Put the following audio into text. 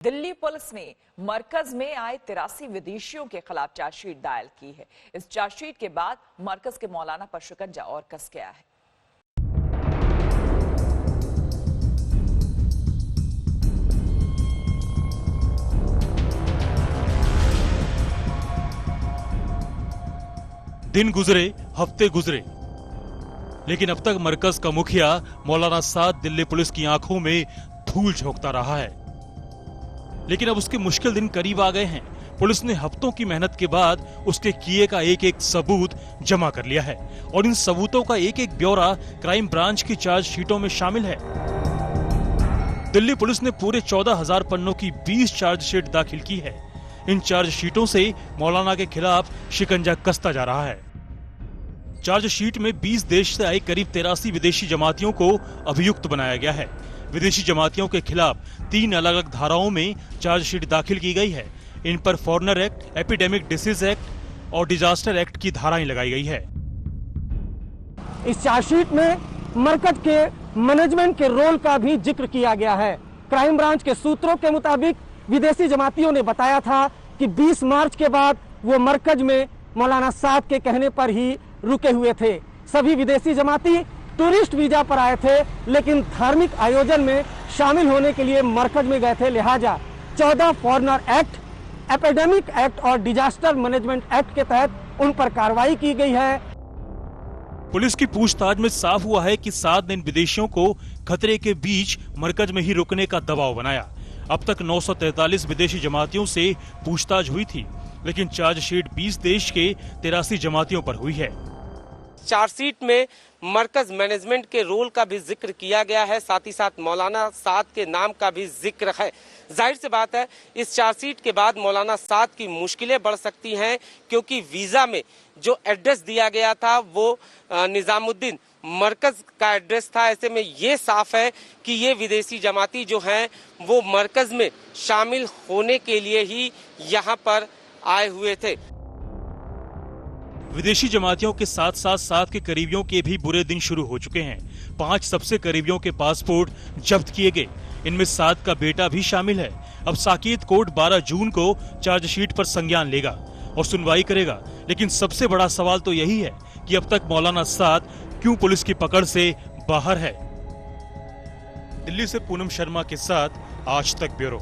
Delhi police ने मरकज में आए 83 विदेशियों के खिलाफ चार्जशीट दायर की है। इस चार्जशीट के बाद मरकज के मौलाना पर शिकंजा और कस गया है। दिन गुजरे, हफ्ते गुजरे, लेकिन अब तक मरकज का मुखिया मौलाना साद दिल्ली पुलिस की आंखों में धूल झोंकता रहा है। लेकिन अब उसके मुश्किल दिन करीब आ गए हैं। पुलिस ने हफ्तों की मेहनत के बाद उसके किए का एक एक सबूत जमा कर लिया है और इन सबूतों का एक एक ब्यौरा क्राइम ब्रांच की चार्जशीटों में शामिल है। दिल्ली पुलिस ने पूरे 14,000 पन्नों की 20 चार्जशीट दाखिल की है। इन चार्जशीटों से मौलाना के खिलाफ शिकंजा कसता जा रहा है। चार्जशीट में 20 देश से आए करीब 83 विदेशी जमातियों को अभियुक्त बनाया गया है। विदेशी जमातियों के खिलाफ 3 अलग अलग धाराओं में चार्जशीट दाखिल की गई है। इन पर foreigner act, epidemic disease act और डिजास्टर एक्ट की धाराएं लगाई गई है। इस चार्जशीट में मरकज के मैनेजमेंट के रोल का भी जिक्र किया गया है। क्राइम ब्रांच के सूत्रों के मुताबिक विदेशी जमातियों ने बताया था कि 20 मार्च के बाद वो मरकज में मौलाना साद के कहने पर ही रुके हुए थे। सभी विदेशी जमाती टूरिस्ट वीजा पर आए थे, लेकिन धार्मिक आयोजन में शामिल होने के लिए मरकज में गए थे। लिहाजा 14 फॉरेनर एक्ट, एपिडेमिक एक्ट और डिजास्टर मैनेजमेंट एक्ट के तहत उन पर कार्रवाई की गई है। पुलिस की पूछताछ में साफ हुआ है कि साद ने इन विदेशियों को खतरे के बीच मरकज में ही रुकने का दबाव बनाया। अब तक 943 विदेशी जमातियों से पूछताछ हुई थी, लेकिन चार्जशीट 20 देश के 83 जमातियों पर हुई है। चार्जशीट में मरकज मैनेजमेंट के रोल का भी जिक्र किया गया है, साथ ही साथ मौलाना साद के नाम का भी जिक्र है। जाहिर सी बात है, इस चार्जशीट के बाद मौलाना साद की मुश्किलें बढ़ सकती हैं, क्योंकि वीजा में जो एड्रेस दिया गया था वो निजामुद्दीन मरकज का एड्रेस था। ऐसे में ये साफ है कि ये विदेशी जमाती जो हैं वो मरकज में शामिल होने के लिए ही यहाँ पर आए हुए थे। विदेशी जमातियों के साथ साथ साद के करीबियों के भी बुरे दिन शुरू हो चुके हैं। 5 सबसे करीबियों के पासपोर्ट जब्त किए गए। इनमें साद का बेटा भी शामिल है। अब साकेत कोर्ट 12 जून को चार्जशीट पर संज्ञान लेगा और सुनवाई करेगा। लेकिन सबसे बड़ा सवाल तो यही है कि अब तक मौलाना साद क्यों पुलिस की पकड़ से बाहर है। दिल्ली से पूनम शर्मा के साथ आज तक ब्यूरो।